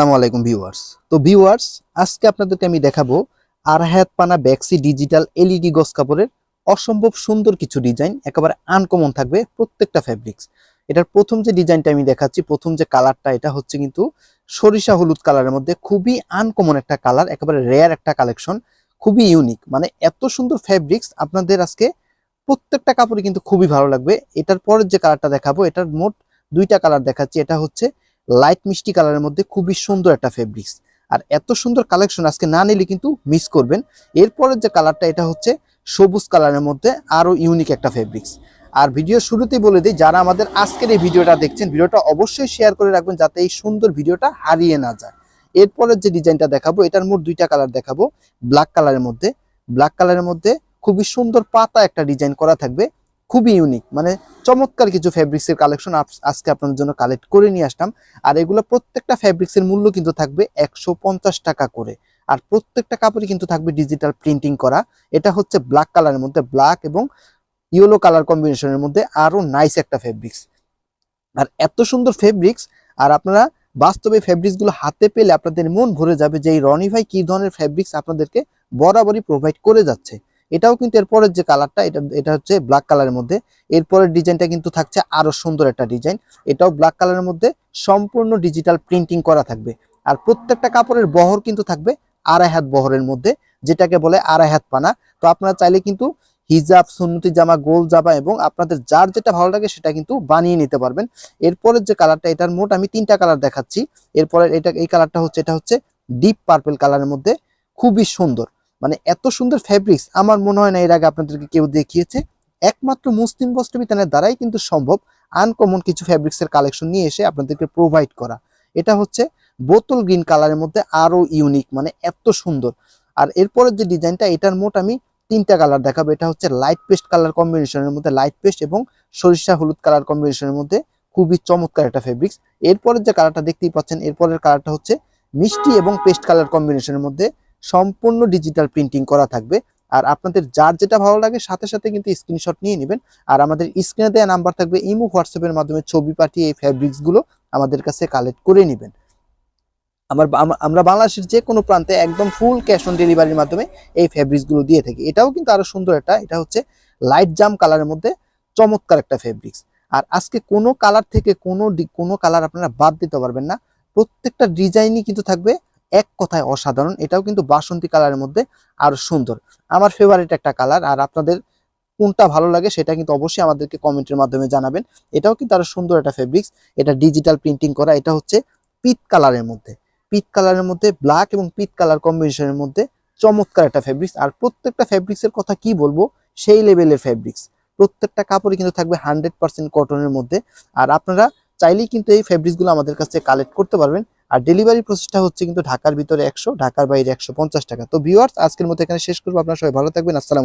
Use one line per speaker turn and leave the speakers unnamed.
আসসালামু আলাইকুম ভিউয়ার্স। তো ভিউয়ার্স, আজকে আপনাদেরকে আমি দেখাবো আড়াই পানা ব্যাক্সি ডিজিটাল এলইডি গজ কাপড়ের অসম্ভব সুন্দর কিছু ডিজাইন, একেবারে আনকমন থাকবে প্রত্যেকটা ফ্যাব্রিক্স। এটার প্রথম যে ডিজাইনটা আমি দেখাচ্ছি, প্রথম যে কালারটা, এটা হচ্ছে কিন্তু সরিষা হলুদ কালারের মধ্যে খুবই আনকমন একটা কালার, একেবারে রেয়ার একটা কালেকশন, খুবই ইউনিক। মানে এত সুন্দর ফ্যাব্রিক্স আপনাদের আজকে প্রত্যেকটা কাপড়ে কিন্তু খুবই ভালো লাগবে। এটার পরের যে কালারটা দেখাবো, এটার মোট দুইটা কালার দেখাচ্ছি। এটা হচ্ছে লাইট মিষ্টি কালারের মধ্যে খুবই সুন্দর একটা ফেব্রিক্স। আর এত সুন্দর কালেকশন আজকে না নিলে কিন্তু মিস করবেন। এরপরের যে কালারটা, এটা হচ্ছে সবুজ কালারের মধ্যে আরো ইউনিক একটা ফেব্রিক্স। আর ভিডিও শুরুতেই বলে দিই, যারা আমাদের আজকের এই ভিডিওটা দেখছেন, ভিডিওটা অবশ্যই শেয়ার করে রাখবেন যাতে এই সুন্দর ভিডিওটা হারিয়ে না যায়। এরপরের যে ডিজাইনটা দেখাবো, এটার মোট দুইটা কালার দেখাবো। ব্ল্যাক কালারের মধ্যে খুবই সুন্দর পাতা একটা ডিজাইন করা থাকবে, খুবই ইউনিক। মানে চমৎকার কিছু ফ্যাব্রিক্সের কালেকশন আজকে আপনাদের জন্য কালেক্ট করে নিয়ে আসলাম। আর এগুলো প্রত্যেকটা ফ্যাব্রিক্সের মূল্য কিন্তু থাকবে 150 টাকা করে। আর প্রত্যেকটা কাপড়ে কিন্তু থাকবে ডিজিটাল প্রিন্টিং করা। এটা হচ্ছে ব্ল্যাক কালারের মধ্যে, ব্ল্যাক এবং ইয়েলো কালার কম্বিনেশনের মধ্যে আরো নাইস একটা ফ্যাব্রিক্স। আর এত সুন্দর ফেব্রিক্স, আর আপনারা বাস্তবে ফেব্রিক্স গুলো হাতে পেলে আপনাদের মন ভরে যাবে যে এই রনি ভাই কি ধরনের ফেব্রিক্স আপনাদেরকে বরাবরই প্রোভাইড করে যাচ্ছে। এটাও কিন্তু এরপরের যে কালারটা, এটা হচ্ছে ব্ল্যাক কালারের মধ্যে। এরপরের ডিজাইনটা কিন্তু থাকছে আরো সুন্দর একটা ডিজাইন, এটাও ব্ল্যাক কালারের মধ্যে সম্পূর্ণ ডিজিটাল প্রিন্টিং করা থাকবে। আর প্রত্যেকটা কাপড়ের বহর কিন্তু থাকবে আড়াই হাত বহরের মধ্যে, যেটাকে বলে আড়াই হাত পানা। তো আপনারা চাইলে কিন্তু হিজাব, সুন্নতি জামা, গোল জামা এবং আপনাদের যার যেটা ভালো লাগে সেটা কিন্তু বানিয়ে নিতে পারবেন। এরপরের যে কালারটা, এটার মোট আমি তিনটা কালার দেখাচ্ছি। এরপরে এই কালারটা হচ্ছে, এটা হচ্ছে ডিপ পার্পল কালারের মধ্যে, খুবই সুন্দর। মানে এত সুন্দর ফ্যাব্রিক্স আমার মনে হয় না এর আগে আপনাদেরকে কেউ দেখিয়েছে। একমাত্র মুসলিম বস্ত্র বিতানের দ্বারাই কিন্তু সম্ভব আনকমন কিছু ফ্যাব্রিক্সের কালেকশন নিয়ে এসে আপনাদেরকে প্রোভাইড করা। এটা হচ্ছে বোতল গ্রিন কালারের মধ্যে আরো ইউনিক, মানে এত সুন্দর। আর এরপরের যে ডিজাইনটা, এটার মোট আমি তিনটা কালার দেখাবো। এটা হচ্ছে লাইট পেস্ট কালার কম্বিনেশনের মধ্যে, লাইট পেস্ট এবং সরিষা হলুদ কালার কম্বিনেশনের মধ্যে খুবই চমৎকার একটা ফেব্রিক্স। এরপরের যে কালারটা দেখতেই পাচ্ছেন, এরপরের কালারটা হচ্ছে মিষ্টি এবং পেস্ট কালার কম্বিনেশনের মধ্যে সম্পূর্ণ ডিজিটাল প্রিন্টিং করা থাকবে। আর আপনাদের যার যেটা ভালো লাগে সাথে সাথে কিন্তু স্ক্রিনশট নিয়ে নেবেন। আর আমাদের স্ক্রিনে দেওয়া নাম্বার থাকবে, ইমো হোয়াটসঅ্যাপের মাধ্যমে ছবি পাঠিয়ে এই ফেব্রিক্স গুলো আমাদের কাছে কালেক্ট করে নেবেন। আমরা বাংলাদেশের যে কোনো প্রান্তে একদম ফুল ক্যাশ অন ডেলিভারির মাধ্যমে এই ফেব্রিক্স গুলো দিয়ে থাকি। এটাও কিন্তু আরো সুন্দর এটা হচ্ছে লাইট জাম কালারের মধ্যে চমৎকার একটা ফেব্রিক্স। আর আজকে কোনো কালার থেকে কোনো কালার আপনারা বাদ দিতে পারবেন না। প্রত্যেকটা ডিজাইনই কিন্তু থাকবে এক কথায় অসাধারণ। এটাও কিন্তু বাসন্তী কালারের মধ্যে আরো সুন্দর, আমার ফেভারিট একটা কালার। আর আপনাদের কোনটা ভালো লাগে সেটা কিন্তু অবশ্যই আমাদেরকে কমেন্টের মাধ্যমে জানাবেন। এটাও কিন্তু আরো সুন্দর একটা ফেব্রিক্স, এটা ডিজিটাল প্রিন্টিং করা। এটা হচ্ছে পিট কালারের মধ্যে ব্ল্যাক এবং পিট কালার কম্বিনেশনের মধ্যে চমৎকার একটা ফেব্রিক্স। আর প্রত্যেকটা ফেব্রিক্সের কথা কি বলবো, সেই লেভেলের ফেব্রিক্স। প্রত্যেকটা কাপড়ে কিন্তু থাকবে 100% কটনের মধ্যে। আর আপনারা চাইলেই কিন্তু এই ফেব্রিক্স গুলো আমাদের কাছে কালেক্ট করতে পারবেন। আর ডেলিভারি প্রসেসটা হচ্ছে কিন্তু ঢাকার ভিতরে 100, ঢাকার বাইরে 150 টাকা। তো ভিউয়ার্স, আজকের মতো এখানে শেষ করবো। আপনারা সবাই ভালো থাকবেন। আসসালাম।